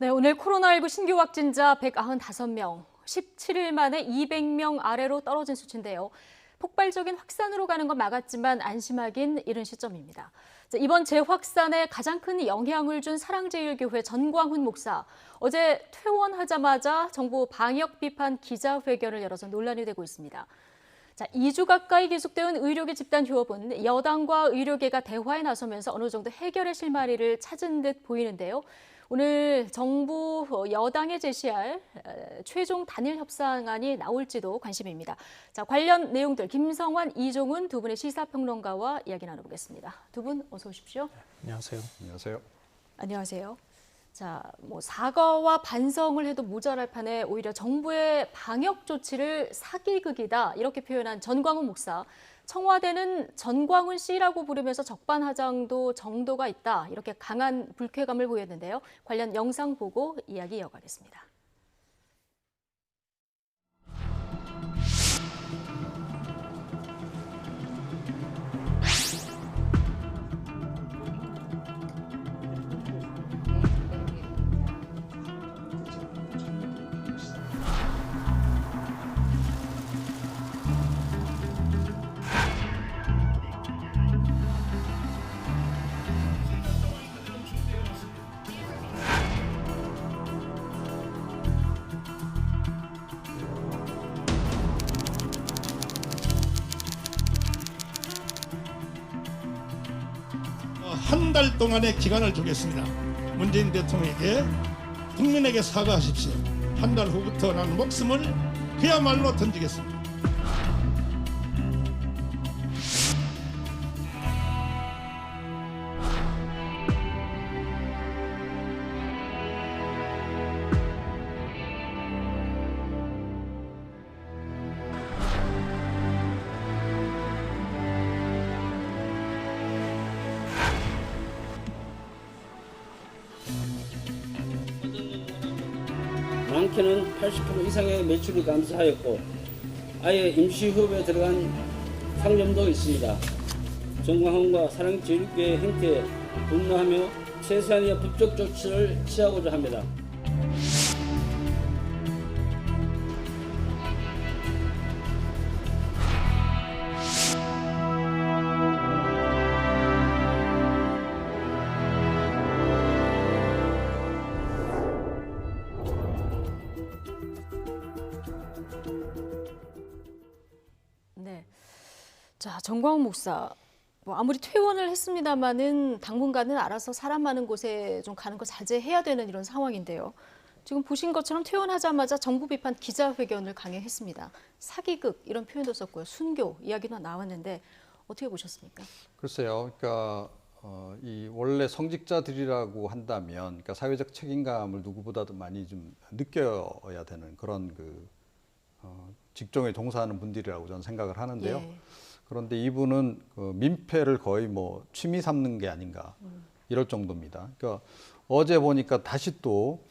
네, 오늘 코로나19 신규 확진자 195명, 17일 만에 200명 아래로 떨어진 수치인데요. 폭발적인 확산으로 가는 건 막았지만 안심하긴 이른 시점입니다. 이번 재확산에 가장 큰 영향을 준 사랑제일교회 전광훈 목사. 어제 퇴원하자마자 정부 방역 비판 기자회견을 열어서 논란이 되고 있습니다. 2주 가까이 계속된 의료계 집단 휴업은 여당과 의료계가 대화에 나서면서 어느 정도 해결의 실마리를 찾은 듯 보이는데요. 오늘 정부 여당에 제시할 최종 단일 협상안이 나올지도 관심입니다. 관련 내용들 김성환, 이종훈 두 분의 시사평론가와 이야기 나눠보겠습니다. 두 분 어서 오십시오. 안녕하세요. 안녕하세요. 안녕하세요. 사과와 반성을 해도 모자랄 판에 오히려 정부의 방역 조치를 사기극이다 이렇게 표현한 전광훈 목사. 청와대는 전광훈 씨라고 부르면서 적반하장도 정도가 있다 이렇게 강한 불쾌감을 보였는데요. 관련 영상 보고 이야기 이어가겠습니다. 한 달 동안의 기간을 주겠습니다. 문재인 대통령에게 국민에게 사과하십시오. 한 달 후부터 나는 목숨을 그야말로 던지겠습니다. 많게는 80% 이상의 매출이 감소하였고 아예 임시휴업에 들어간 상점도 있습니다. 전광훈과 사랑제일교회 행태에 분노하며 최소한의 법적 조치를 취하고자 합니다. 네, 전광훈 목사. 아무리 퇴원을 했습니다마는 당분간은 알아서 사람 많은 곳에 좀 가는 거 자제해야 되는 이런 상황인데요. 지금 보신 것처럼 퇴원하자마자 정부 비판 기자회견을 강행했습니다. 사기극 이런 표현도 썼고요. 순교 이야기도 나왔는데 어떻게 보셨습니까? 글쎄요. 그러니까 이 원래 성직자들이라고 한다면, 그러니까 사회적 책임감을 누구보다도 많이 좀 느껴야 되는 그런 직종에 종사하는 분들이라고 저는 생각을 하는데요. 예. 그런데 이분은 민폐를 거의 뭐 취미 삼는 게 아닌가 이럴 정도입니다. 그러니까 어제 보니까 다시 또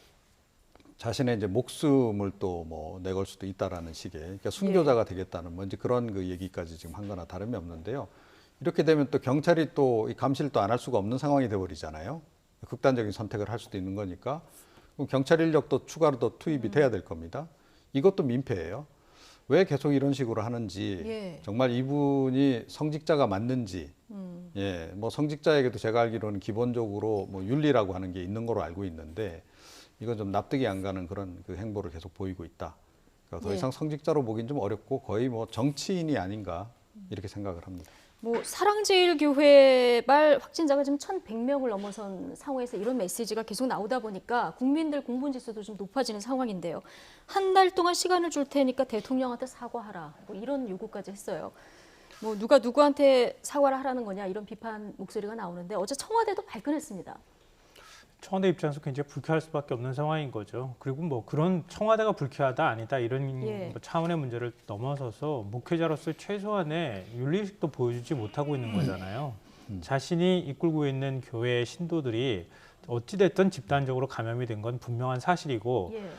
자신의 이제 목숨을 또 뭐 내걸 수도 있다라는 식의, 그러니까 순교자가 되겠다는 뭐 이제 그런 얘기까지 지금 한 거나 다름이 없는데요. 이렇게 되면 또 경찰이 또 이 감시를 또 안 할 수가 없는 상황이 돼버리잖아요. 극단적인 선택을 할 수도 있는 거니까. 그럼 경찰 인력도 추가로 더 투입이 돼야 될 겁니다. 이것도 민폐예요. 왜 계속 이런 식으로 하는지, 예. 정말 이분이 성직자가 맞는지, 예, 뭐 성직자에게도 제가 알기로는 기본적으로 뭐 윤리라고 하는 게 있는 거로 알고 있는데, 이건 좀 납득이 안 가는 그런 행보를 계속 보이고 있다. 그러니까 더 예. 이상 성직자로 보긴 좀 어렵고 거의 뭐 정치인이 아닌가 이렇게 생각을 합니다. 사랑제일교회발 확진자가 지금 1,100명을 넘어선 상황에서 이런 메시지가 계속 나오다 보니까 국민들 공분지수도 좀 높아지는 상황인데요. 한 달 동안 시간을 줄 테니까 대통령한테 사과하라. 이런 요구까지 했어요. 누가 누구한테 사과를 하라는 거냐 이런 비판 목소리가 나오는데 어제 청와대도 발끈했습니다. 청와대 입장에서 굉장히 불쾌할 수밖에 없는 상황인 거죠. 그리고 뭐 그런 청와대가 불쾌하다 아니다 이런 예. 차원의 문제를 넘어서서 목회자로서 최소한의 윤리의식도 보여주지 못하고 있는 거잖아요. 자신이 이끌고 있는 교회의 신도들이 어찌됐든 집단적으로 감염이 된 건 분명한 사실이고 예.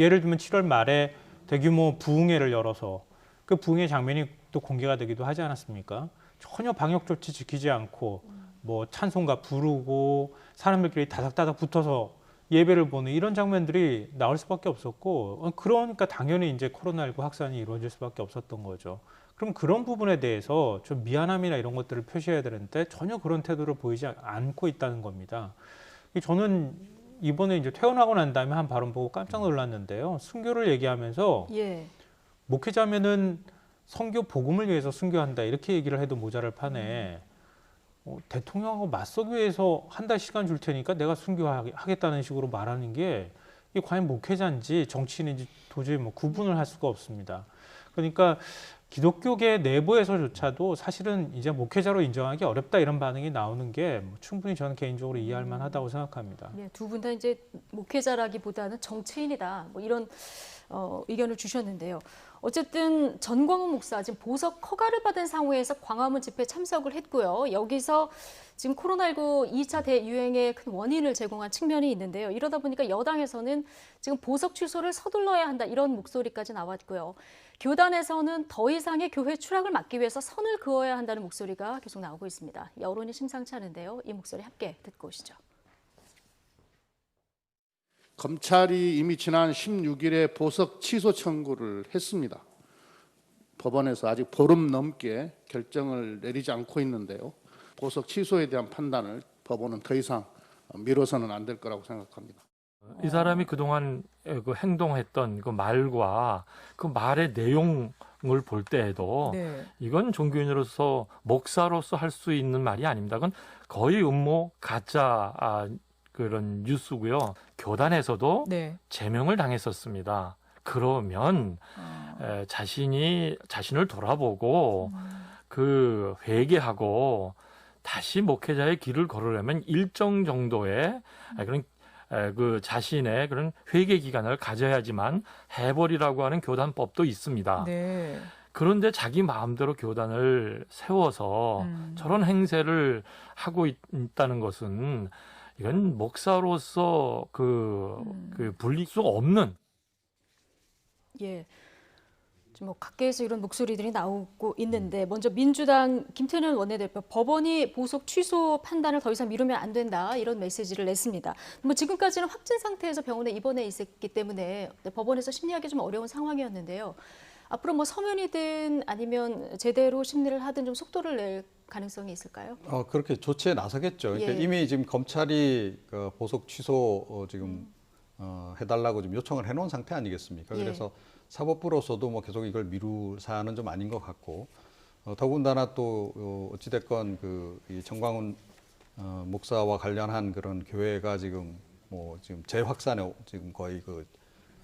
예를 들면 7월 말에 대규모 부흥회를 열어서 그 부흥회 장면이 또 공개가 되기도 하지 않았습니까? 전혀 방역 조치 지키지 않고 뭐 찬송가 부르고 사람들끼리 다닥다닥 붙어서 예배를 보는 이런 장면들이 나올 수밖에 없었고 그러니까 당연히 이제 코로나19 확산이 이루어질 수밖에 없었던 거죠. 그럼 그런 부분에 대해서 좀 미안함이나 이런 것들을 표시해야 되는데 전혀 그런 태도를 보이지 않고 있다는 겁니다. 저는 이번에 이제 퇴원하고 난 다음에 한 발언 보고 깜짝 놀랐는데요. 순교를 얘기하면서 예. 목회자면은 선교 복음을 위해서 순교한다 이렇게 얘기를 해도 모자랄 판에 대통령하고 맞서기 위해서 한 달 시간 줄 테니까 내가 순교하겠다는 식으로 말하는 게 이게 과연 목회자인지 정치인인지 도저히 뭐 구분을 할 수가 없습니다. 그러니까 기독교계 내부에서조차도 사실은 이제 목회자로 인정하기 어렵다 이런 반응이 나오는 게 충분히 저는 개인적으로 이해할 만하다고 생각합니다. 예, 두 분 다 이제 목회자라기보다는 정치인이다. 뭐 이런 의견을 주셨는데요. 어쨌든 전광훈 목사 지금 보석 허가를 받은 상황에서 광화문 집회에 참석을 했고요. 여기서 지금 코로나19 2차 대유행의 큰 원인을 제공한 측면이 있는데요. 이러다 보니까 여당에서는 지금 보석 취소를 서둘러야 한다 이런 목소리까지 나왔고요. 교단에서는 더 이상의 교회 추락을 막기 위해서 선을 그어야 한다는 목소리가 계속 나오고 있습니다. 여론이 심상치 않은데요. 이 목소리 함께 듣고 오시죠. 검찰이 이미 지난 16일에 보석 취소 청구를 했습니다. 법원에서 아직 보름 넘게 결정을 내리지 않고 있는데요. 보석 취소에 대한 판단을 법원은 더 이상 미뤄서는 안 될 거라고 생각합니다. 이 사람이 그동안 그 행동했던 그 말과 그 말의 내용을 볼 때에도 네. 이건 종교인으로서 목사로서 할 수 있는 말이 아닙니다. 그건 거의 음모 가짜 그런 뉴스고요. 교단에서도 네. 제명을 당했었습니다. 그러면 자신을 돌아보고 그 회개하고 다시 목회자의 길을 걸으려면 일정 정도의 그런 그 자신의 그런 회개 기간을 가져야지만 해버리라고 하는 교단법도 있습니다. 네. 그런데 자기 마음대로 교단을 세워서 저런 행세를 하고 있다는 것은 이건 목사로서 그 불릴 수 없는. 예. 뭐 각계에서 이런 목소리들이 나오고 있는데 먼저 민주당 김태년 원내대표 법원이 보석 취소 판단을 더 이상 미루면 안 된다 이런 메시지를 냈습니다. 뭐 지금까지는 확진 상태에서 병원에 입원해 있었기 때문에 법원에서 심리하기 좀 어려운 상황이었는데요. 앞으로 뭐 서면이든 아니면 제대로 심리를 하든 좀 속도를 낼 가능성이 있을까요? 그렇게 조치에 나서겠죠. 그러니까 예. 이미 지금 검찰이 그 보석 취소 지금 해달라고 좀 요청을 해놓은 상태 아니겠습니까? 예. 그래서 사법부로서도 뭐 계속 이걸 미룰 사안은 좀 아닌 것 같고 더군다나 또 어찌됐건 이 정광훈 목사와 관련한 그런 교회가 지금 지금 재확산에 지금 거의 그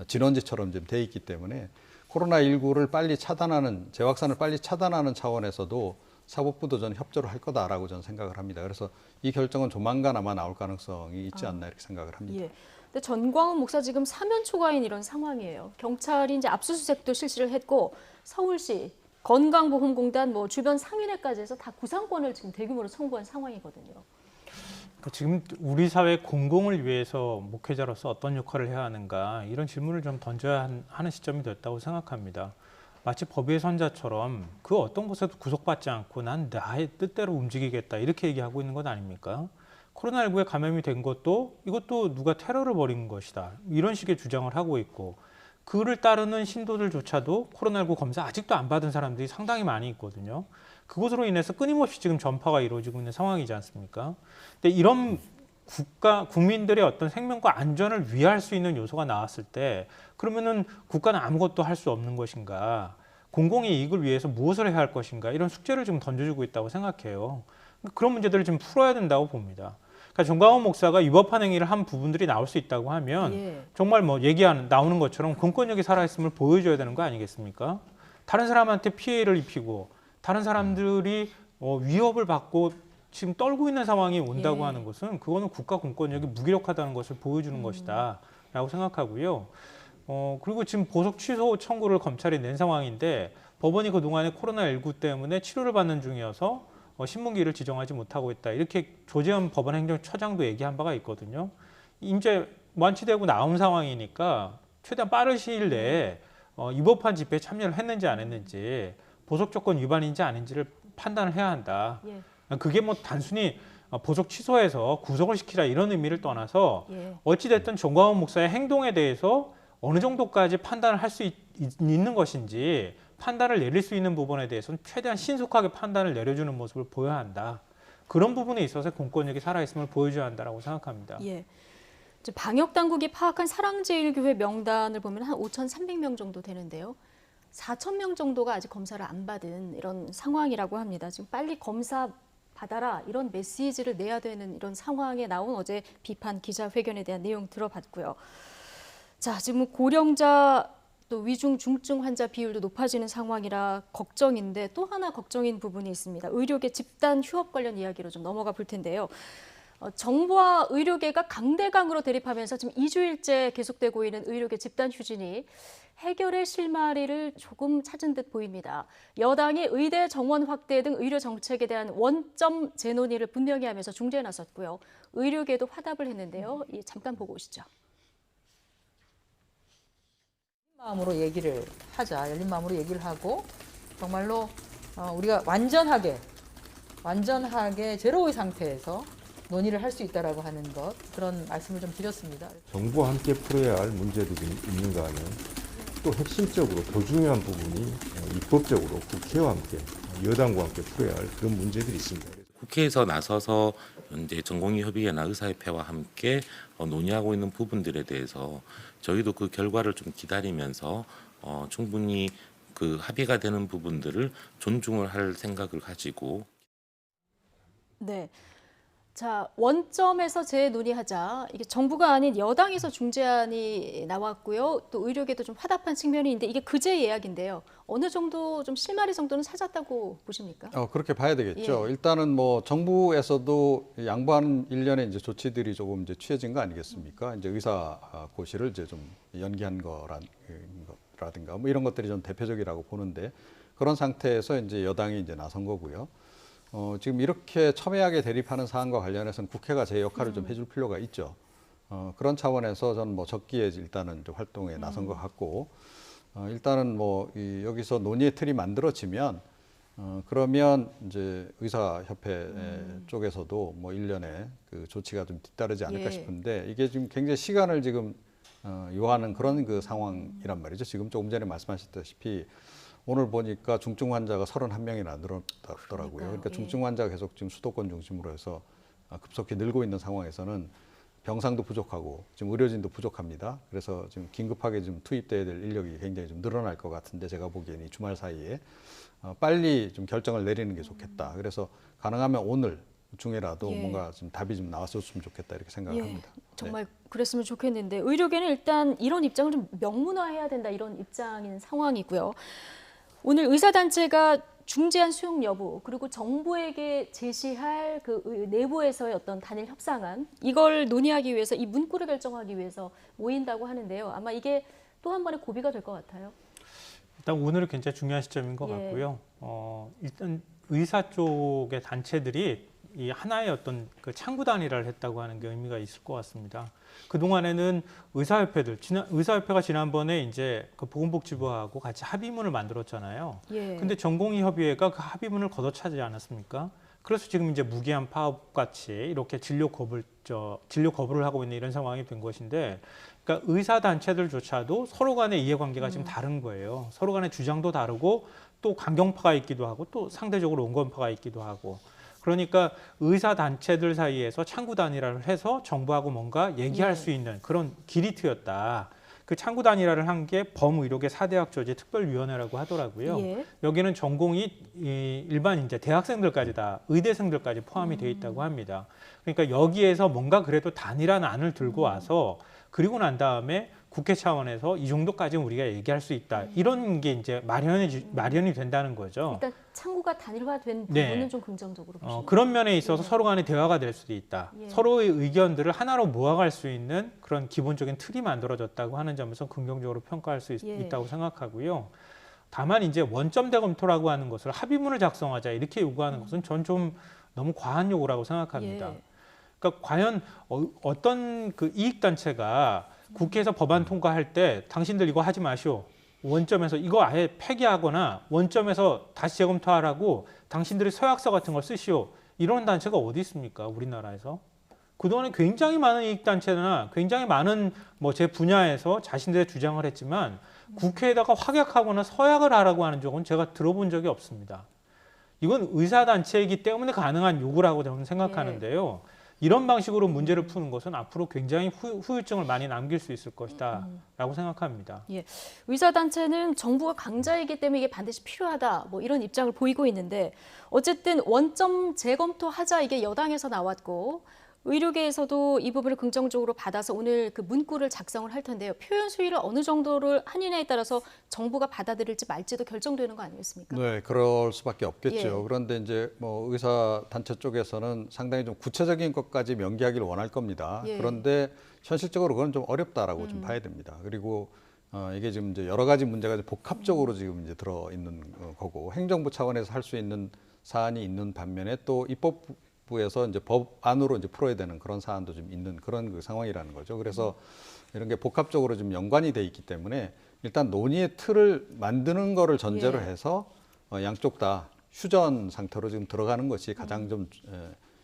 진원지처럼 지금 돼 있기 때문에 코로나19를 빨리 차단하는 재확산을 빨리 차단하는 차원에서도 사법부도 저는 협조를 할 거다라고 저는 생각을 합니다. 그래서 이 결정은 조만간 아마 나올 가능성이 있지 않나 이렇게 생각을 합니다. 예. 근데 전광훈 목사 지금 사면 초과인 이런 상황이에요. 경찰이 이제 압수수색도 실시를 했고 서울시 건강보험공단 뭐 주변 상인회까지 해서 다 구상권을 지금 대규모로 청구한 상황이거든요. 그러니까 지금 우리 사회 공공을 위해서 목회자로서 어떤 역할을 해야 하는가 이런 질문을 좀 던져야 하는 시점이 됐다고 생각합니다. 마치 법의 선자처럼 그 어떤 곳에도 구속받지 않고 난 나의 뜻대로 움직이겠다 이렇게 얘기하고 있는 것 아닙니까? 코로나19에 감염이 된 것도 이것도 누가 테러를 벌인 것이다. 이런 식의 주장을 하고 있고 그를 따르는 신도들조차도 코로나19 검사 아직도 안 받은 사람들이 상당히 많이 있거든요. 그것으로 인해서 끊임없이 지금 전파가 이루어지고 있는 상황이지 않습니까? 근데 이런 국민들의 어떤 생명과 안전을 위할 수 있는 요소가 나왔을 때 그러면은 국가는 아무것도 할 수 없는 것인가? 공공의 이익을 위해서 무엇을 해야 할 것인가? 이런 숙제를 지금 던져주고 있다고 생각해요. 그런 문제들을 좀 풀어야 된다고 봅니다. 그러니까 정광훈 목사가 위법한 행위를 한 부분들이 나올 수 있다고 하면 예. 정말 뭐 나오는 것처럼 공권력이 살아있음을 보여줘야 되는 거 아니겠습니까? 다른 사람한테 피해를 입히고 다른 사람들이 위협을 받고 지금 떨고 있는 상황이 온다고 예. 하는 것은 그거는 국가 공권력이 무기력하다는 것을 보여주는 것이다라고 생각하고요. 그리고 지금 보석 취소 청구를 검찰이 낸 상황인데 법원이 그동안에 코로나19 때문에 치료를 받는 중이어서 신문기일을 지정하지 못하고 있다. 이렇게 조재현 법원행정처장도 얘기한 바가 있거든요. 이제 완치되고 나온 상황이니까 최대한 빠른 시일 내에 위법한 집회에 참여를 했는지 안 했는지 보석 조건 위반인지 아닌지를 판단을 해야 한다. 예. 그게 뭐 단순히 보석 취소해서 구속을 시키라 이런 의미를 떠나서 예. 어찌됐든 정광훈 목사의 행동에 대해서 어느 정도까지 판단을 할 수 있는 것인지 판단을 내릴 수 있는 부분에 대해서는 최대한 신속하게 판단을 내려주는 모습을 보여야 한다. 그런 부분에 있어서 공권력이 살아있음을 보여줘야 한다라고 생각합니다. 예. 이제 방역 당국이 파악한 사랑제일교회 명단을 보면 한 5,300명 정도 되는데요. 4,000명 정도가 아직 검사를 안 받은 이런 상황이라고 합니다. 지금 빨리 검사 받아라 이런 메시지를 내야 되는 이런 상황에 나온 어제 비판 기자회견에 대한 내용 들어봤고요. 자, 지금 고령자 또 위중 중증 환자 비율도 높아지는 상황이라 걱정인데 또 하나 걱정인 부분이 있습니다. 의료계 집단 휴업 관련 이야기로 좀 넘어가 볼 텐데요. 정부와 의료계가 강대강으로 대립하면서 지금 2주일째 계속되고 있는 의료계 집단 휴진이 해결의 실마리를 조금 찾은 듯 보입니다. 여당이 의대 정원 확대 등 의료 정책에 대한 원점 재논의를 분명히 하면서 중재에 나섰고요. 의료계도 화답을 했는데요. 잠깐 보고 오시죠. 마음으로 얘기를 하자. 열린 마음으로 얘기를 하고 정말로 우리가 완전하게 제로의 상태에서 논의를 할 수 있다라고 하는 것 그런 말씀을 좀 드렸습니다. 정부와 함께 풀어야 할 문제들이 있는가 하면 또 핵심적으로 더 중요한 부분이 입법적으로 국회와 함께 여당과 함께 풀어야 할 그런 문제들이 있습니다. 국회에서 나서서 이제 전공의협의회나 의사협회와 함께 논의하고 있는 부분들에 대해서 저희도 그 결과를 좀 기다리면서 충분히 그 합의가 되는 부분들을 존중을 할 생각을 가지고. 네. 자, 원점에서 재논의하자. 이게 정부가 아닌 여당에서 중재안이 나왔고요. 또 의료계도 좀 화답한 측면이 있는데 이게 그제 예약인데요. 어느 정도 좀 실마리 정도는 찾았다고 보십니까? 그렇게 봐야 되겠죠. 예. 일단은 뭐 정부에서도 양보하는 일련의 이제 조치들이 조금 이제 취해진 거 아니겠습니까? 이제 의사 고시를 이제 좀 연기한 거라든가 뭐 이런 것들이 좀 대표적이라고 보는데 그런 상태에서 이제 여당이 이제 나선 거고요. 지금 이렇게 첨예하게 대립하는 사안과 관련해서는 국회가 제 역할을 좀 해줄 필요가 있죠. 그런 차원에서 저는 뭐 적기에 일단은 좀 활동에 나선 것 같고, 일단은 뭐 여기서 논의의 틀이 만들어지면, 그러면 이제 의사협회 쪽에서도 뭐 일련의 그 조치가 좀 뒤따르지 않을까 예. 싶은데 이게 지금 굉장히 시간을 지금 요하는 그런 그 상황이란 말이죠. 지금 조금 전에 말씀하셨다시피. 오늘 보니까 중증 환자가 31명이나 늘었더라고요. 그러니까 중증 환자가 계속 지금 수도권 중심으로 해서 급속히 늘고 있는 상황에서는 병상도 부족하고 지금 의료진도 부족합니다. 그래서 지금 긴급하게 좀 투입돼야 될 인력이 굉장히 좀 늘어날 것 같은데 제가 보기에는 이 주말 사이에 빨리 좀 결정을 내리는 게 좋겠다. 그래서 가능하면 오늘 중에라도 예. 뭔가 좀 답이 좀 나왔었으면 좋겠다 이렇게 생각을 합니다. 정말 그랬으면 좋겠는데 의료계는 일단 이런 입장을 좀 명문화해야 된다 이런 입장인 상황이고요. 오늘 의사단체가 중재안 수용 여부 그리고 정부에게 제시할 그 내부에서의 어떤 단일 협상안 이걸 논의하기 위해서 이 문구를 결정하기 위해서 모인다고 하는데요. 아마 이게 또 한 번의 고비가 될 것 같아요. 일단 오늘은 굉장히 중요한 시점인 것 예. 같고요. 일단 의사 쪽의 단체들이 이 하나의 어떤 그 창구 단일화를 했다고 하는 게 의미가 있을 것 같습니다. 그 동안에는 의사협회가 지난번에 이제 그 보건복지부하고 같이 합의문을 만들었잖아요. 예. 근데 전공의협의회가 그 합의문을 걷어차지 않았습니까? 그래서 지금 이제 무기한 파업 같이 이렇게 진료 거부를 하고 있는 이런 상황이 된 것인데, 그러니까 의사 단체들조차도 서로 간의 이해관계가 지금 다른 거예요. 서로 간의 주장도 다르고 또 강경파가 있기도 하고 또 상대적으로 온건파가 있기도 하고. 그러니까 의사 단체들 사이에서 창구 단일화를 해서 정부하고 뭔가 얘기할 수 있는 그런 길이 트였다. 그 창구 단일화를 한 게 범의료계 4대학 조제 특별위원회라고 하더라고요. 예. 여기는 전공이 일반 이제 대학생들까지 다 의대생들까지 포함이 돼 있다고 합니다. 그러니까 여기에서 뭔가 그래도 단일한 안을 들고 와서 그리고 난 다음에 국회 차원에서 이 정도까지는 우리가 얘기할 수 있다. 이런 게 이제 마련이 된다는 거죠. 일단 창구가 단일화된 네. 부분은 좀 긍정적으로 보시는 그런 면에 있어서 예. 서로 간의 대화가 될 수도 있다. 예. 서로의 의견들을 하나로 모아갈 수 있는 그런 기본적인 틀이 만들어졌다고 하는 점에서 긍정적으로 평가할 수 예. 있다고 생각하고요. 다만 이제 원점 대검토라고 하는 것을 합의문을 작성하자 이렇게 요구하는 것은 전 좀 너무 과한 요구라고 생각합니다. 예. 그러니까 과연 어떤 그 이익단체가 국회에서 법안 통과할 때 당신들 이거 하지 마시오. 원점에서 이거 아예 폐기하거나 원점에서 다시 재검토하라고 당신들이 서약서 같은 걸 쓰시오. 이런 단체가 어디 있습니까? 우리나라에서. 그동안에 굉장히 많은 이익단체나 굉장히 많은 뭐 제 분야에서 자신들의 주장을 했지만 국회에다가 확약하거나 서약을 하라고 하는 적은 제가 들어본 적이 없습니다. 이건 의사단체이기 때문에 가능한 요구라고 저는 생각하는데요. 이런 방식으로 문제를 푸는 것은 앞으로 굉장히 후유증을 많이 남길 수 있을 것이다 라고 생각합니다. 예, 의사단체는 정부가 강자이기 때문에 이게 반드시 필요하다 뭐 이런 입장을 보이고 있는데 어쨌든 원점 재검토하자 이게 여당에서 나왔고 의료계에서도 이 부분을 긍정적으로 받아서 오늘 그 문구를 작성을 할 텐데요. 표현 수위를 어느 정도를 하느냐에 따라서 정부가 받아들일지 말지도 결정되는 거 아니겠습니까? 네, 그럴 수밖에 없겠죠. 예. 그런데 이제 뭐 의사 단체 쪽에서는 상당히 좀 구체적인 것까지 명기하기를 원할 겁니다. 예. 그런데 현실적으로 그건 좀 어렵다라고 좀 봐야 됩니다. 그리고 이게 지금 이제 여러 가지 문제가 복합적으로 지금 이제 들어 있는 거고 행정부 차원에서 할 수 있는 사안이 있는 반면에 또 입법부에서 이제 법안으로 이제 풀어야 되는 그런 사안도 좀 있는 그런 그 상황이라는 거죠. 그래서 이런 게 복합적으로 좀 연관이 돼 있기 때문에 일단 논의의 틀을 만드는 거를 전제로 해서 양쪽 다 휴전 상태로 지금 들어가는 것이 가장 좀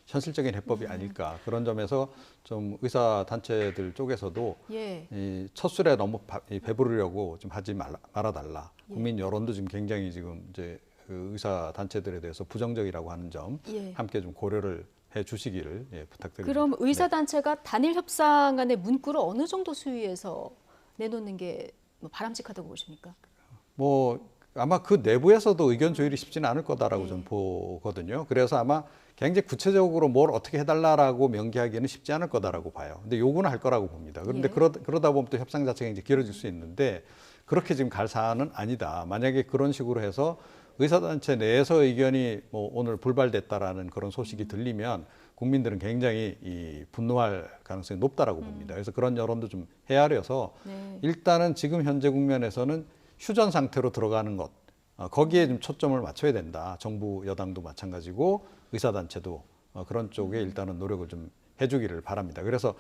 현실적인 해법이 아닐까. 그런 점에서 좀 의사 단체들 쪽에서도 이 첫 술에 너무 배부르려고 좀 하지 말아달라. 국민 여론도 지금 굉장히 지금 이제 그 의사 단체들에 대해서 부정적이라고 하는 점 함께 좀 고려를 해 주시기를 부탁드립니다. 그럼 의사 단체가 단일 협상안의 문구를 어느 정도 수위에서 내놓는 게 뭐 바람직하다고 보십니까? 뭐 아마 그 내부에서도 의견 조율이 쉽지는 않을 거다라고 저는 보거든요. 그래서 아마 굉장히 구체적으로 뭘 어떻게 해달라라고 명기하기는 쉽지 않을 거다라고 봐요. 근데 요구는 할 거라고 봅니다. 그런데 그러다 보면 또 협상 자체가 이제 길어질 수 있는데 그렇게 지금 갈 사안은 아니다. 만약에 그런 식으로 해서 의사단체 내에서 의견이 뭐 오늘 불발됐다라는 그런 소식이 들리면 국민들은 굉장히 분노할 가능성이 높다라고 봅니다. 그래서 그런 여론도 좀 헤아려서 일단은 지금 현재 국면에서는 휴전 상태로 들어가는 것 거기에 좀 초점을 맞춰야 된다. 정부 여당도 마찬가지고 의사단체도 그런 쪽에 일단은 노력을 좀 해주기를 바랍니다. 그래서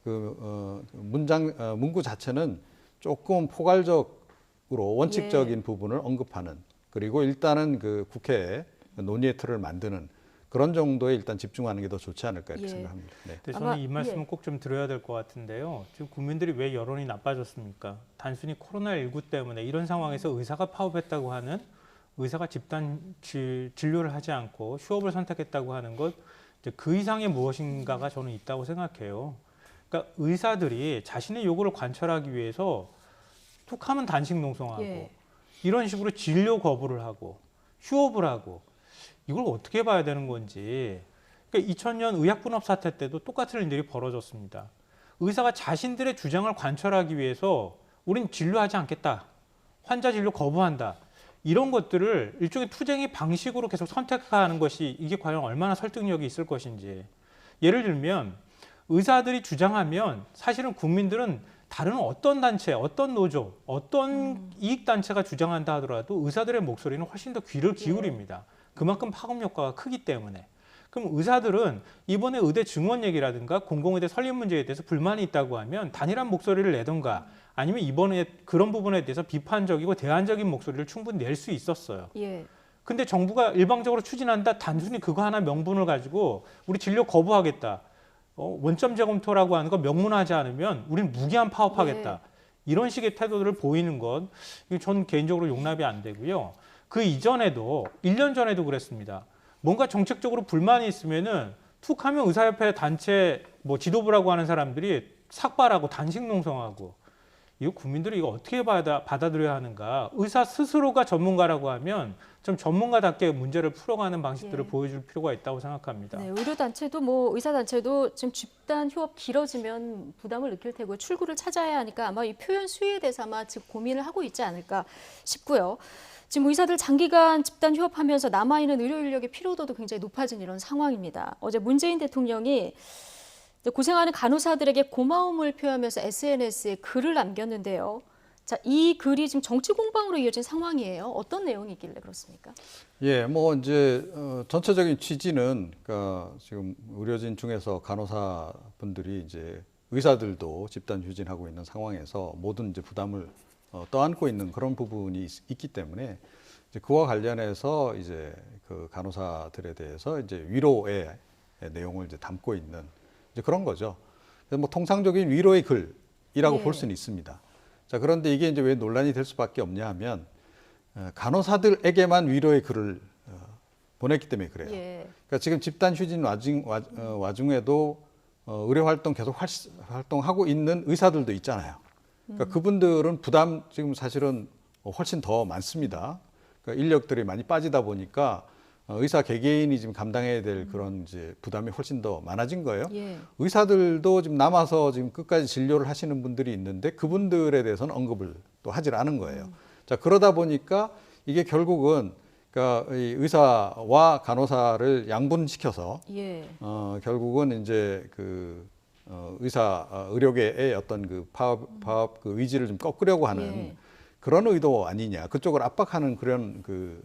그 문구 자체는 조금 포괄적으로 원칙적인 부분을 언급하는 그리고 일단은 그 국회에 논의의 틀을 만드는 그런 정도에 일단 집중하는 게 더 좋지 않을까 이렇게 생각합니다. 네. 근데 저는 이 말씀은 꼭 좀 드려야 될 것 같은데요. 지금 국민들이 왜 여론이 나빠졌습니까? 단순히 코로나19 때문에 이런 상황에서 의사가 파업했다고 하는 의사가 집단 진료를 하지 않고 휴업을 선택했다고 하는 것 그 이상의 무엇인가가 저는 있다고 생각해요. 그러니까 의사들이 자신의 요구를 관철하기 위해서 툭하면 단식 농성하고 이런 식으로 진료 거부를 하고 휴업을 하고 이걸 어떻게 봐야 되는 건지. 그러니까 2000년 의약분업 사태 때도 똑같은 일들이 벌어졌습니다. 의사가 자신들의 주장을 관철하기 위해서 우린 진료하지 않겠다. 환자 진료 거부한다. 이런 것들을 일종의 투쟁의 방식으로 계속 선택하는 것이 이게 과연 얼마나 설득력이 있을 것인지. 예를 들면 의사들이 주장하면 사실은 국민들은 다른 어떤 단체, 어떤 노조, 어떤 이익단체가 주장한다 하더라도 의사들의 목소리는 훨씬 더 귀를 기울입니다. 그만큼 파급 효과가 크기 때문에. 그럼 의사들은 이번에 의대 증원 얘기라든가 공공의대 설립 문제에 대해서 불만이 있다고 하면 단일한 목소리를 내던가 아니면 이번에 그런 부분에 대해서 비판적이고 대안적인 목소리를 충분히 낼 수 있었어요. 근데 정부가 일방적으로 추진한다 단순히 그거 하나 명분을 가지고 우리 진료 거부하겠다. 원점 재검토라고 하는 거 명문하지 않으면 우리는 무기한 파업하겠다. 이런 식의 태도를 보이는 건 전 개인적으로 용납이 안 되고요. 그 이전에도 1년 전에도 그랬습니다. 뭔가 정책적으로 불만이 있으면은 툭 하면 의사협회 단체 뭐 지도부라고 하는 사람들이 삭발하고 단식 농성하고 이거 국민들이 이거 어떻게 받아들여야 하는가. 의사 스스로가 전문가라고 하면 좀 전문가답게 문제를 풀어가는 방식들을 보여줄 필요가 있다고 생각합니다. 네, 의료단체도 뭐 의사단체도 지금 집단 휴업 길어지면 부담을 느낄 테고 출구를 찾아야 하니까 아마 이 표현 수위에 대해서 아마 지금 고민을 하고 있지 않을까 싶고요. 지금 의사들 장기간 집단 휴업하면서 남아있는 의료 인력의 피로도도 굉장히 높아진 이런 상황입니다. 어제 문재인 대통령이 고생하는 간호사들에게 고마움을 표하면서 SNS에 글을 남겼는데요. 자, 이 글이 지금 정치 공방으로 이어진 상황이에요. 어떤 내용이 있길래 그렇습니까? 예, 뭐 이제 전체적인 취지는 그러니까 지금 의료진 중에서 간호사분들이 이제 의사들도 집단 휴진하고 있는 상황에서 모든 이제 부담을 떠안고 있는 그런 부분이 있기 때문에 이제 그와 관련해서 이제 그 간호사들에 대해서 이제 위로의 내용을 이제 담고 있는 이제 그런 거죠. 그래서 뭐 통상적인 위로의 글이라고 예. 볼 수는 있습니다. 자, 그런데 이게 이제 왜 논란이 될 수밖에 없냐 하면 간호사들에게만 위로의 글을 보냈기 때문에 그래요. 예. 그러니까 지금 집단 휴진 와중에도 의료 활동 계속 활동하고 있는 의사들도 있잖아요. 그러니까 그분들은 부담 지금 사실은 훨씬 더 많습니다. 그러니까 인력들이 많이 빠지다 보니까 의사 개개인이 지금 감당해야 될 그런 이제 부담이 훨씬 더 많아진 거예요. 예. 의사들도 지금 남아서 지금 끝까지 진료를 하시는 분들이 있는데 그분들에 대해서는 언급을 또 하질 않은 거예요. 자, 그러다 보니까 이게 결국은 그러니까 이 의사와 간호사를 양분시켜서 예. 결국은 이제 그 의료계의 어떤 그 파업 그 의지를 좀 꺾으려고 하는 예. 그런 의도 아니냐, 그쪽을 압박하는 그런 그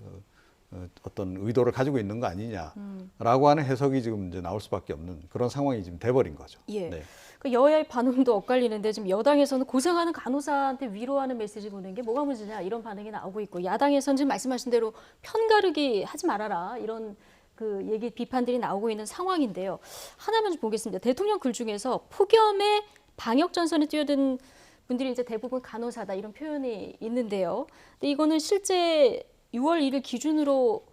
어떤 의도를 가지고 있는 거 아니냐라고 하는 해석이 지금 이제 나올 수밖에 없는 그런 상황이 지금 돼버린 거죠. 예. 네. 그 여야의 반응도 엇갈리는데 지금 여당에서는 고생하는 간호사한테 위로하는 메시지 보낸 게 뭐가 문제냐 이런 반응이 나오고 있고 야당에서는 지금 말씀하신 대로 편가르기 하지 말아라 이런 그 얘기 비판들이 나오고 있는 상황인데요. 하나만 좀 보겠습니다. 대통령 글 중에서 폭염에 방역 전선에 뛰어든 분들이 이제 대부분 간호사다 이런 표현이 있는데요. 근데 이거는 실제 6월 1일 기준으로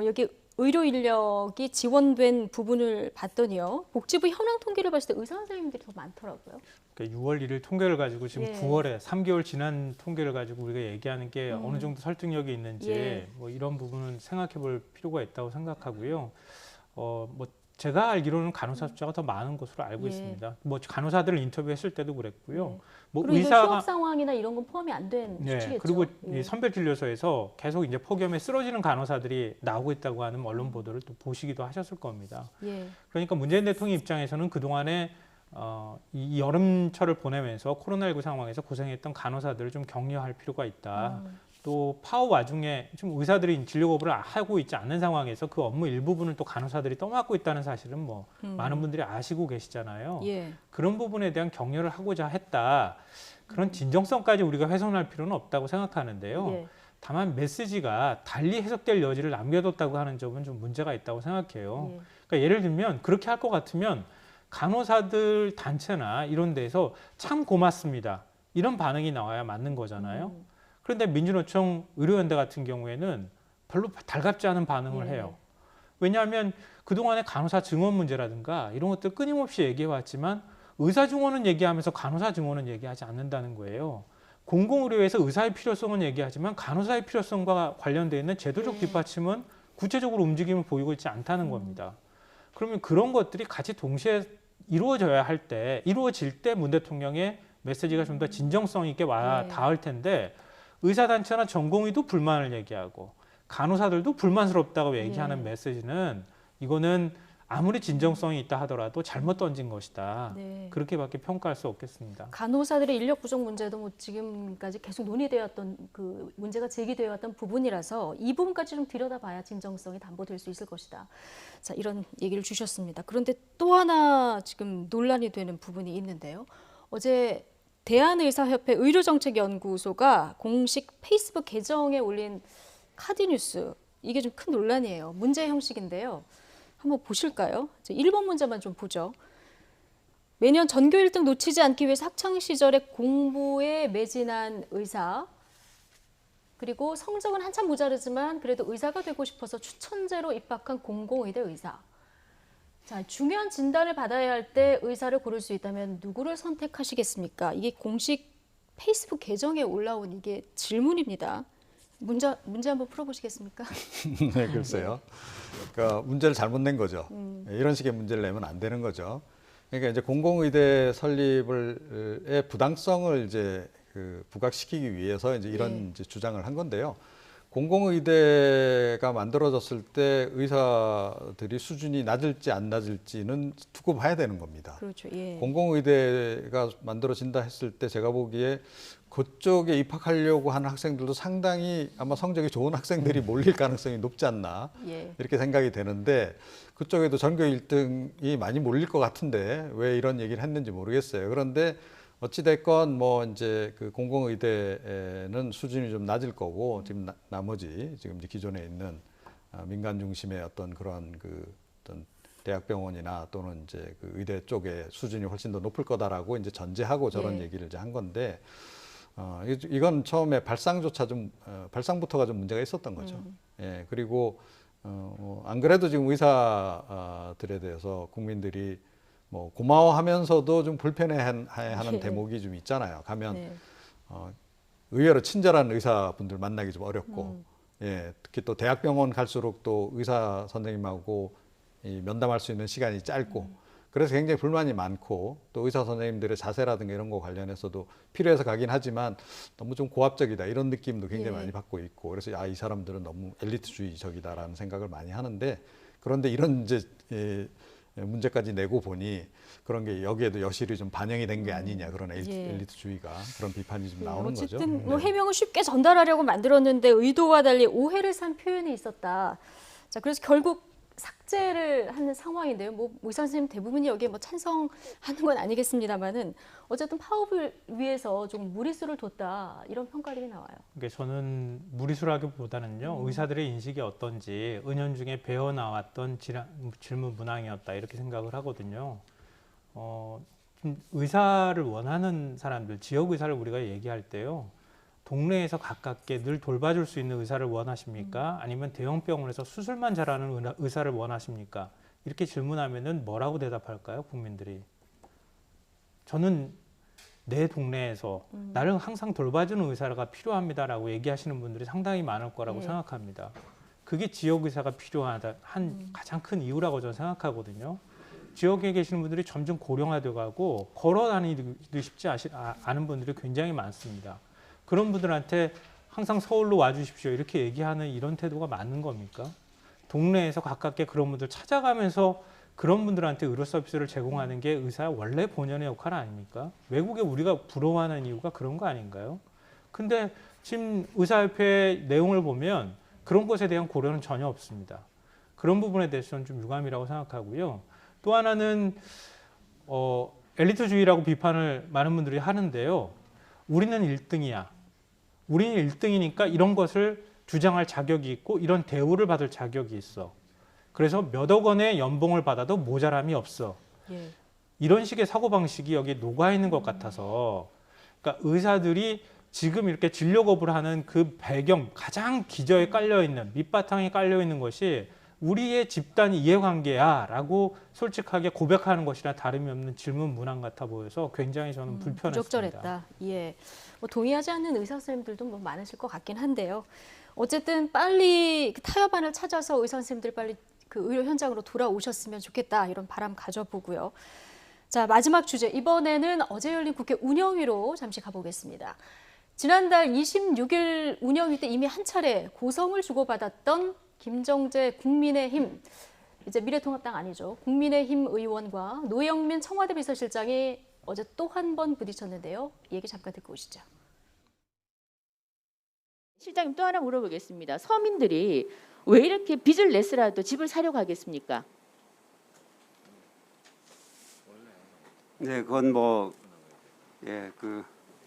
여기 의료 인력이 지원된 부분을 봤더니요. 복지부 현황 통계를 봤을 때 의사 선생님들이 더 많더라고요. 그러니까 6월 1일 통계를 가지고 지금 예. 9월에 3개월 지난 통계를 가지고 우리가 얘기하는 게 어느 정도 설득력이 있는지 예. 뭐 이런 부분은 생각해 볼 필요가 있다고 생각하고요. 뭐 제가 알기로는 간호사 숫자가 더 많은 것으로 알고 예. 있습니다. 뭐 간호사들을 인터뷰했을 때도 그랬고요. 예. 뭐 그리고 이거 의사가 휴업 상황이나 이런 건 포함이 안 된 네, 수치겠죠. 그리고 예. 이 선별진료소에서 계속 이제 폭염에 쓰러지는 간호사들이 나오고 있다고 하는 언론 보도를 또 보시기도 하셨을 겁니다. 예. 그러니까 문재인 대통령 입장에서는 그동안에 이 여름철을 보내면서 코로나19 상황에서 고생했던 간호사들을 좀 격려할 필요가 있다. 또 파업 와중에 좀 의사들이 진료 거부를 하고 있지 않는 상황에서 그 업무 일부분을 또 간호사들이 떠맡고 있다는 사실은 뭐 많은 분들이 아시고 계시잖아요. 예. 그런 부분에 대한 격려를 하고자 했다. 그런 진정성까지 우리가 훼손할 필요는 없다고 생각하는데요. 예. 다만 메시지가 달리 해석될 여지를 남겨뒀다고 하는 점은 좀 문제가 있다고 생각해요. 예. 그러니까 예를 들면 그렇게 할 것 같으면 간호사들 단체나 이런 데서 참 고맙습니다. 이런 반응이 나와야 맞는 거잖아요. 그런데 민주노총 의료연대 같은 경우에는 별로 달갑지 않은 반응을 예. 해요. 왜냐하면 그동안의 간호사 증원 문제라든가 이런 것들 끊임없이 얘기해왔지만 의사 증원은 얘기하면서 간호사 증원은 얘기하지 않는다는 거예요. 공공의료에서 의사의 필요성은 얘기하지만 간호사의 필요성과 관련되어 있는 제도적 뒷받침은 구체적으로 움직임을 보이고 있지 않다는 겁니다. 그러면 그런 것들이 같이 동시에 이루어질 때 문 대통령의 메시지가 좀 더 진정성 있게 와 네. 닿을 텐데 의사단체나 전공의도 불만을 얘기하고 간호사들도 불만스럽다고 얘기하는 네. 메시지는 이거는 아무리 진정성이 있다 하더라도 잘못 던진 것이다. 네. 그렇게밖에 평가할 수 없겠습니다. 간호사들의 인력 부족 문제도 뭐 지금까지 계속 논의되었던 그 문제가 제기되어 왔던 부분이라서 이 부분까지 좀 들여다봐야 진정성이 담보될 수 있을 것이다. 자, 이런 얘기를 주셨습니다. 그런데 또 하나 지금 논란이 되는 부분이 있는데요. 어제 대한의사협회 의료정책연구소가 공식 페이스북 계정에 올린 카드뉴스, 이게 좀 큰 논란이에요. 문제 형식인데요. 한번 보실까요? 1번 문제만 좀 보죠. 매년 전교 1등 놓치지 않기 위해서 학창시절에 공부에 매진한 의사, 그리고 성적은 한참 모자르지만 그래도 의사가 되고 싶어서 추천제로 입학한 공공의대 의사. 자, 중요한 진단을 받아야 할 때 의사를 고를 수 있다면 누구를 선택하시겠습니까? 이게 공식 페이스북 계정에 올라온 이게 질문입니다. 문제 한번 풀어보시겠습니까? 네, 글쎄요. 그러니까 문제를 잘못 낸 거죠. 이런 식의 문제를 내면 안 되는 거죠. 그러니까 이제 공공의대 설립의 부당성을 이제 부각시키기 위해서 이제 이런 이제 주장을 한 건데요. 공공의대가 만들어졌을 때 의사들이 수준이 낮을지 안 낮을지는 두고 봐야 되는 겁니다. 그렇죠. 예. 공공의대가 만들어진다 했을 때 제가 보기에 그쪽에 입학하려고 하는 학생들도 상당히 아마 성적이 좋은 학생들이 몰릴 가능성이 높지 않나 예. 이렇게 생각이 되는데 그쪽에도 전교 1등이 많이 몰릴 것 같은데 왜 이런 얘기를 했는지 모르겠어요. 그런데 어찌 됐건 뭐 이제 그 공공의대는 수준이 좀 낮을 거고 지금 나머지 지금 이제 기존에 있는 민간 중심의 어떤 그런 그 어떤 대학병원이나 또는 이제 그 의대 쪽의 수준이 훨씬 더 높을 거다라고 이제 전제하고 저런 얘기를 이제 한 건데 이건 처음에 발상부터가 좀 문제가 있었던 거죠. 예, 그리고 안 그래도 지금 의사들에 대해서 국민들이 뭐 고마워하면서도 좀 불편해하는 대목이 좀 있잖아요. 가면 의외로 친절한 의사분들 만나기 좀 어렵고, 예, 특히 또 대학병원 갈수록 또 의사 선생님하고 면담할 수 있는 시간이 짧고, 그래서 굉장히 불만이 많고, 또 의사 선생님들의 자세라든가 이런 거 관련해서도 필요해서 가긴 하지만 너무 좀 고압적이다 이런 느낌도 굉장히 많이 받고 있고, 그래서 이 사람들은 너무 엘리트주의적이다라는 생각을 많이 하는데, 그런데 이런 이제 문제까지 내고 보니 그런 게 여기에도 여실히 좀 반영이 된 게 아니냐, 그런 엘리트주의가, 그런 비판이 좀 나오는 거죠. 어쨌든 뭐 해명을 쉽게 전달하려고 만들었는데 의도와 달리 오해를 산 표현이 있었다. 자, 그래서 결국 삭제를 하는 상황인데요. 뭐 의사 선생님 대부분이 여기에 뭐 찬성하는 건 아니겠습니다만은 어쨌든 파업을 위해서 좀 무리수를 뒀다 이런 평가들이 나와요. 그러니까 저는 무리수라기보다는요, 의사들의 인식이 어떤지 은연중에 배워 나왔던 질문 문항이었다 이렇게 생각을 하거든요. 좀 의사를 원하는 사람들, 지역 의사를 우리가 얘기할 때요, 동네에서 가깝게 늘 돌봐줄 수 있는 의사를 원하십니까? 아니면 대형 병원에서 수술만 잘하는 의사를 원하십니까? 이렇게 질문하면은 뭐라고 대답할까요, 국민들이? 저는 내 동네에서 나를 항상 돌봐주는 의사가 필요합니다라고 얘기하시는 분들이 상당히 많을 거라고 생각합니다. 그게 지역 의사가 필요하다 한 가장 큰 이유라고 저는 생각하거든요. 지역에 계시는 분들이 점점 고령화되어 가고 걸어 다니기 쉽지 않은 분들이 굉장히 많습니다. 그런 분들한테 항상 서울로 와주십시오 이렇게 얘기하는 이런 태도가 맞는 겁니까? 동네에서 가깝게 그런 분들 찾아가면서 그런 분들한테 의료 서비스를 제공하는 게 의사의 원래 본연의 역할 아닙니까? 외국에 우리가 부러워하는 이유가 그런 거 아닌가요? 근데 지금 의사협회 내용을 보면 그런 것에 대한 고려는 전혀 없습니다. 그런 부분에 대해서는 좀 유감이라고 생각하고요. 또 하나는 엘리트주의라고 비판을 많은 분들이 하는데요. 우리는 1등이야. 우리는 1등이니까 이런 것을 주장할 자격이 있고 이런 대우를 받을 자격이 있어. 그래서 몇억 원의 연봉을 받아도 모자람이 없어. 이런 식의 사고방식이 여기에 녹아있는 것 같아서, 그러니까 의사들이 지금 이렇게 진료 거부를 하는 그 배경, 가장 기저에 깔려있는, 밑바탕에 깔려있는 것이 우리의 집단 이해관계야 라고 솔직하게 고백하는 것이나 다름이 없는 질문 문항 같아 보여서 굉장히 저는 불편했습니다. 부적절했다. 예, 뭐 동의하지 않는 의사 선생님들도 뭐 많으실 것 같긴 한데요. 어쨌든 빨리 타협안을 찾아서 의사 선생님들 빨리 그 의료 현장으로 돌아오셨으면 좋겠다 이런 바람 가져보고요. 자, 마지막 주제, 이번에는 어제 열린 국회 운영위로 잠시 가보겠습니다. 지난달 26일 운영위 때 이미 한 차례 고성을 주고받았던 김정재 국민의힘, 이제 미래통합당 아니죠, 국민의힘 의원과 노영민 청와대 비서실장이 어제 또 한 번 부딪혔는데요. 얘기 잠깐 듣고 오시죠. 실장님, 또 하나 물어보겠습니다. 서민들이 왜 이렇게 빚을 내서라도 집을 사려고 하겠습니까? 네, 그건 뭐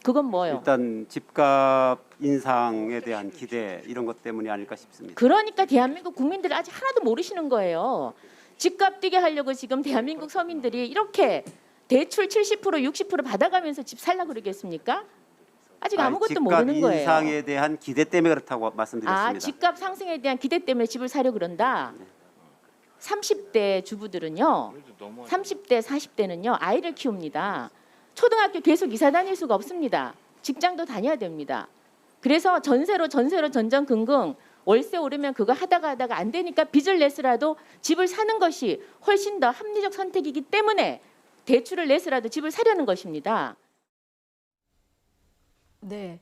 그건 뭐예요? 일단 집값 인상에 대한 기대 이런 것 때문이 아닐까 싶습니다. 그러니까 대한민국 국민들이 아직 하나도 모르시는 거예요. 집값 뛰게 하려고 지금 대한민국 서민들이 이렇게 대출 70% 60% 받아가면서 집 살려고 그러겠습니까? 아직 아무것도 모르는 거예요. 집값 인상에 대한 기대 때문에 그렇다고 말씀드렸습니다. 아, 집값 상승에 대한 기대 때문에 집을 사려 그런다. 30대 주부들은요, 30대 40대는요 아이를 키웁니다. 초등학교 계속 이사 다닐 수가 없습니다. 직장도 다녀야 됩니다. 그래서 전세로 전전긍긍 월세 오르면 그거 하다가 안 되니까 빚을 내서라도 집을 사는 것이 훨씬 더 합리적 선택이기 때문에 대출을 내서라도 집을 사려는 것입니다. 네.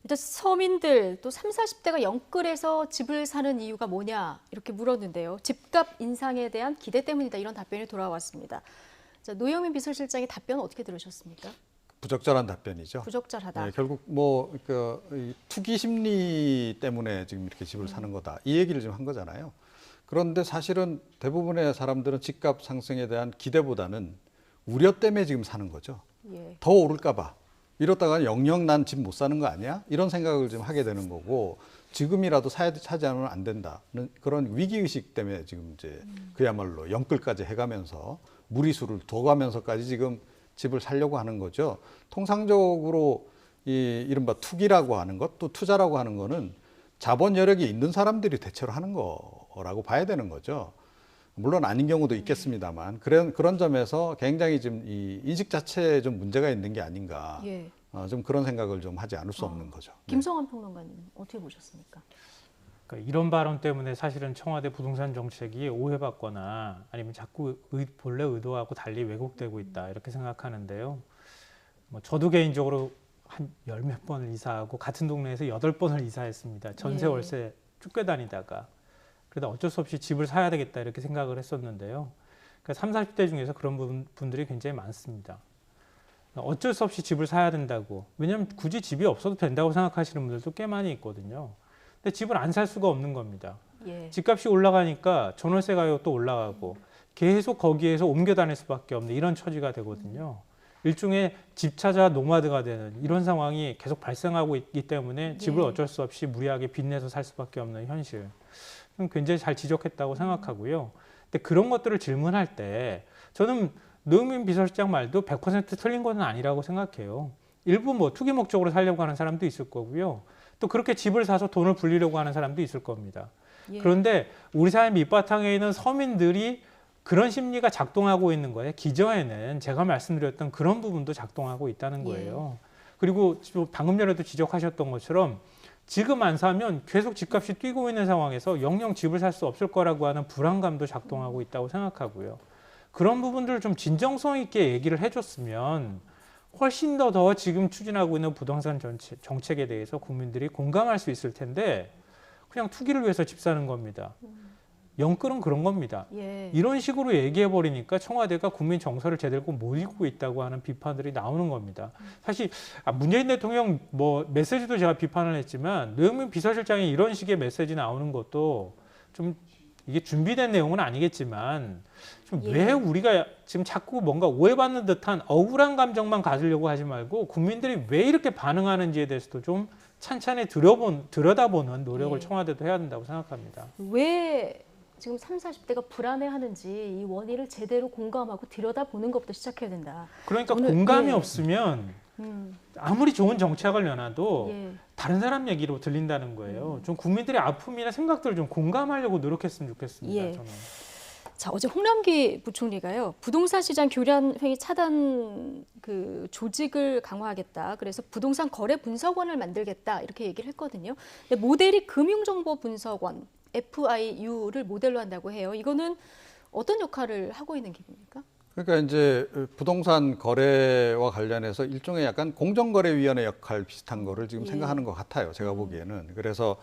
일단 서민들 또 30, 40대가 영끌해서 집을 사는 이유가 뭐냐 이렇게 물었는데요. 집값 인상에 대한 기대 때문이다 이런 답변이 돌아왔습니다. 자, 노영민 비서실장의 답변은 어떻게 들으셨습니까? 부적절한 답변이죠. 부적절하다. 네, 결국 뭐 투기 심리 때문에 지금 이렇게 집을 사는 거다 이 얘기를 지금 한 거잖아요. 그런데 사실은 대부분의 사람들은 집값 상승에 대한 기대보다는 우려 때문에 지금 사는 거죠. 예. 더 오를까 봐. 이러다가 영영 난 집 못 사는 거 아니야? 이런 생각을 좀 하게 되는 거고 지금이라도 사지 않으면 안 된다는 그런 위기의식 때문에 지금 이제 그야말로 영끌까지 해가면서 무리수를 둬가면서까지 지금 집을 사려고 하는 거죠. 통상적으로 이 이른바 투기라고 하는 것, 또 투자라고 하는 거는 자본 여력이 있는 사람들이 대체로 하는 거라고 봐야 되는 거죠. 물론 아닌 경우도 있겠습니다만 그런 점에서 굉장히 좀 이 인식 자체에 좀 문제가 있는 게 아닌가. 예. 좀 그런 생각을 좀 하지 않을 수 없는 거죠. 김성환 평론가님 어떻게 보셨습니까? 그러니까 이런 발언 때문에 사실은 청와대 부동산 정책이 오해받거나 아니면 자꾸 본래 의도하고 달리 왜곡되고 있다 이렇게 생각하는데요. 뭐 저도 개인적으로 한 10몇 번을 이사하고 같은 동네에서 8번을 이사했습니다. 전세 예. 월세 쫓겨다니다가 그래도 어쩔 수 없이 집을 사야 되겠다 이렇게 생각을 했었는데요. 그러니까 30, 40대 중에서 그런 분들이 굉장히 많습니다. 어쩔 수 없이 집을 사야 된다고. 왜냐하면 굳이 집이 없어도 된다고 생각하시는 분들도 꽤 많이 있거든요. 근데 집을 안 살 수가 없는 겁니다. 예. 집값이 올라가니까 전월세 가격도 올라가고 계속 거기에서 옮겨 다닐 수밖에 없는 이런 처지가 되거든요. 일종의 집 찾아 노마드가 되는 이런 상황이 계속 발생하고 있기 때문에 집을 어쩔 수 없이 무리하게 빚내서 살 수밖에 없는 현실. 굉장히 잘 지적했다고 생각하고요. 근데 그런 것들을 질문할 때 저는 노영민 비서실장 말도 100% 틀린 건 아니라고 생각해요. 일부 뭐 투기 목적으로 살려고 하는 사람도 있을 거고요. 또 그렇게 집을 사서 돈을 불리려고 하는 사람도 있을 겁니다. 예. 그런데 우리 사회 밑바탕에 있는 서민들이 그런 심리가 작동하고 있는 거예요. 기저에는 제가 말씀드렸던 그런 부분도 작동하고 있다는 거예요. 그리고 방금 전에도 지적하셨던 것처럼 지금 안 사면 계속 집값이 뛰고 있는 상황에서 영영 집을 살 수 없을 거라고 하는 불안감도 작동하고 있다고 생각하고요. 그런 부분들을 좀 진정성 있게 얘기를 해줬으면 훨씬 더 지금 추진하고 있는 부동산 정책에 대해서 국민들이 공감할 수 있을 텐데 그냥 투기를 위해서 집 사는 겁니다. 영끌은 그런 겁니다. 예. 이런 식으로 얘기해버리니까 청와대가 국민 정서를 제대로 못 읽고 있다고 하는 비판들이 나오는 겁니다. 사실 문재인 대통령 뭐 메시지도 제가 비판을 했지만 노영민 비서실장이 이런 식의 메시지 나오는 것도 좀 이게 준비된 내용은 아니겠지만 좀 왜 우리가 지금 자꾸 뭔가 오해받는 듯한 억울한 감정만 가지려고 하지 말고 국민들이 왜 이렇게 반응하는지에 대해서도 좀 찬찬히 들여다보는 노력을 청와대도 해야 된다고 생각합니다. 왜 지금 30, 40대가 불안해하는지 이 원인을 제대로 공감하고 들여다보는 것부터 시작해야 된다. 그러니까 오늘, 공감이 예. 없으면 아무리 좋은 정책을 내놔도 예. 다른 사람 얘기로 들린다는 거예요. 좀 국민들의 아픔이나 생각들을 좀 공감하려고 노력했으면 좋겠습니다. 예. 저는. 자, 어제 홍남기 부총리가요. 부동산 시장 교란 횡위 차단 그 조직을 강화하겠다. 그래서 부동산 거래 분석원을 만들겠다. 이렇게 얘기를 했거든요. 근데 모델이 금융정보 분석원 FIU를 모델로 한다고 해요. 이거는 어떤 역할을 하고 있는 기구입니까? 그러니까 이제 부동산 거래와 관련해서 일종의 약간 공정거래위원회 역할 비슷한 거를 지금 생각하는 것 같아요. 제가 보기에는. 그래서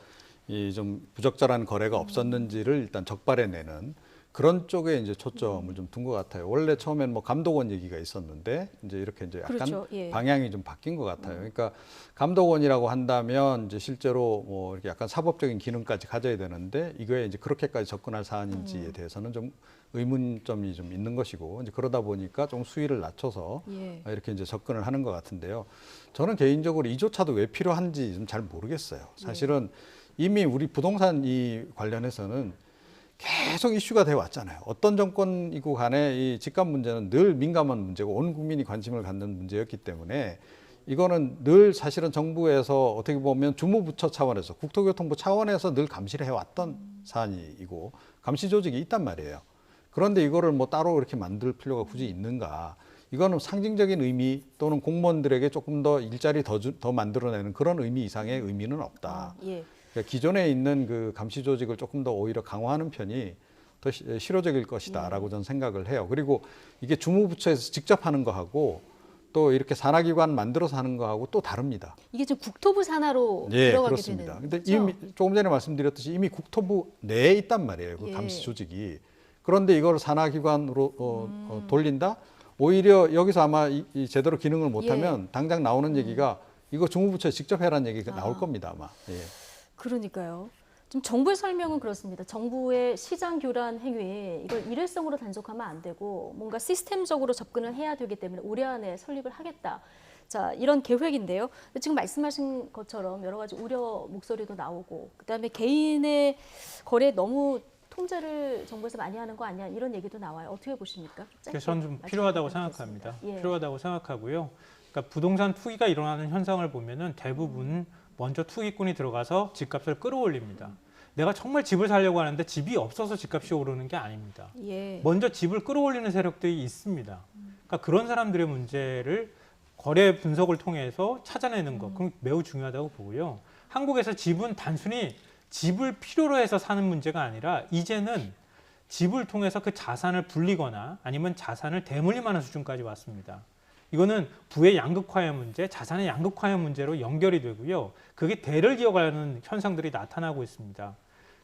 이 좀 부적절한 거래가 없었는지를 일단 적발해내는 그런 쪽에 이제 초점을 좀 둔 것 같아요. 원래 처음엔 뭐 감독원 얘기가 있었는데 이제 이렇게 이제 약간 그렇죠. 예. 방향이 좀 바뀐 것 같아요. 그러니까 감독원이라고 한다면 이제 실제로 뭐 이렇게 약간 사법적인 기능까지 가져야 되는데 이거에 이제 그렇게까지 접근할 사안인지에 대해서는 좀 의문점이 좀 있는 것이고 이제 그러다 보니까 좀 수위를 낮춰서 이렇게 이제 접근을 하는 것 같은데요. 저는 개인적으로 이조차도 왜 필요한지 좀 잘 모르겠어요. 사실은 이미 우리 부동산 이 관련해서는 계속 이슈가 되어 왔잖아요. 어떤 정권이고 간에 이 집값 문제는 늘 민감한 문제고 온 국민이 관심을 갖는 문제였기 때문에 이거는 늘 사실은 정부에서 어떻게 보면 주무부처 차원에서 국토교통부 차원에서 늘 감시를 해왔던 사안이고 감시 조직이 있단 말이에요. 그런데 이거를 뭐 따로 이렇게 만들 필요가 굳이 있는가? 이거는 상징적인 의미 또는 공무원들에게 조금 더 일자리 더 만들어내는 그런 의미 이상의 의미는 없다. 그러니까 기존에 있는 그 감시 조직을 조금 더 오히려 강화하는 편이 더 실효적일 것이다라고 저는 생각을 해요. 그리고 이게 주무부처에서 직접 하는 거하고 또 이렇게 산하기관 만들어서 하는 거하고 또 다릅니다. 이게 지금 국토부 산하로 들어가게 그렇습니다. 되는 근데 거죠? 이미 조금 전에 말씀드렸듯이 이미 국토부 내에 있단 말이에요. 그 감시 조직이. 그런데 이걸 산하기관으로 돌린다? 오히려 여기서 아마 이 제대로 기능을 못하면 당장 나오는 얘기가 이거 주무부처에 직접 해라는 얘기가 나올 겁니다 아마. 그러니까요. 지금 정부의 설명은 그렇습니다. 정부의 시장 교란 행위 이걸 일회성으로 단속하면 안 되고 뭔가 시스템적으로 접근을 해야 되기 때문에 올해 안에 설립을 하겠다. 자, 이런 계획인데요. 지금 말씀하신 것처럼 여러 가지 우려 목소리도 나오고 그다음에 개인의 거래에 너무 통제를 정부에서 많이 하는 거 아니야 이런 얘기도 나와요. 어떻게 보십니까? 그래서 저는 좀 필요하다고 생각합니다. 예. 필요하다고 생각하고요. 그러니까 부동산 투기가 일어나는 현상을 보면은 대부분 먼저 투기꾼이 들어가서 집값을 끌어올립니다. 내가 정말 집을 사려고 하는데 집이 없어서 집값이 오르는 게 아닙니다. 예. 먼저 집을 끌어올리는 세력들이 있습니다. 그러니까 그런 사람들의 문제를 거래 분석을 통해서 찾아내는 것, 그건 매우 중요하다고 보고요. 한국에서 집은 단순히 집을 필요로 해서 사는 문제가 아니라 이제는 집을 통해서 그 자산을 불리거나 아니면 자산을 대물림하는 수준까지 왔습니다. 이거는 부의 양극화의 문제, 자산의 양극화의 문제로 연결이 되고요. 그게 대를 이어가는 현상들이 나타나고 있습니다.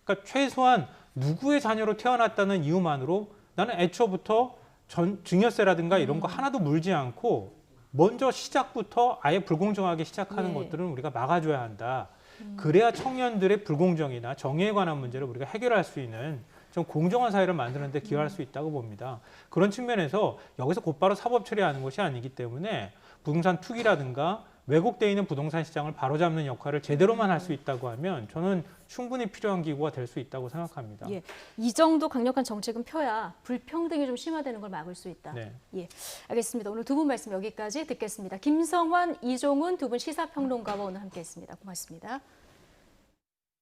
그러니까 최소한 누구의 자녀로 태어났다는 이유만으로 나는 애초부터 증여세라든가 이런 거 하나도 물지 않고 먼저 시작부터 아예 불공정하게 시작하는 것들은 우리가 막아줘야 한다. 그래야 청년들의 불공정이나 정의에 관한 문제를 우리가 해결할 수 있는 좀 공정한 사회를 만드는 데 기여할 수 있다고 봅니다. 그런 측면에서 여기서 곧바로 사법 처리하는 것이 아니기 때문에 부동산 투기라든가 왜곡되어 있는 부동산 시장을 바로잡는 역할을 제대로만 할 수 있다고 하면 저는 충분히 필요한 기구가 될 수 있다고 생각합니다. 예, 이 정도 강력한 정책은 펴야 불평등이 좀 심화되는 걸 막을 수 있다. 네. 예, 알겠습니다. 오늘 두 분 말씀 여기까지 듣겠습니다. 김성환, 이종훈 두 분 시사평론가와 오늘 함께했습니다. 고맙습니다.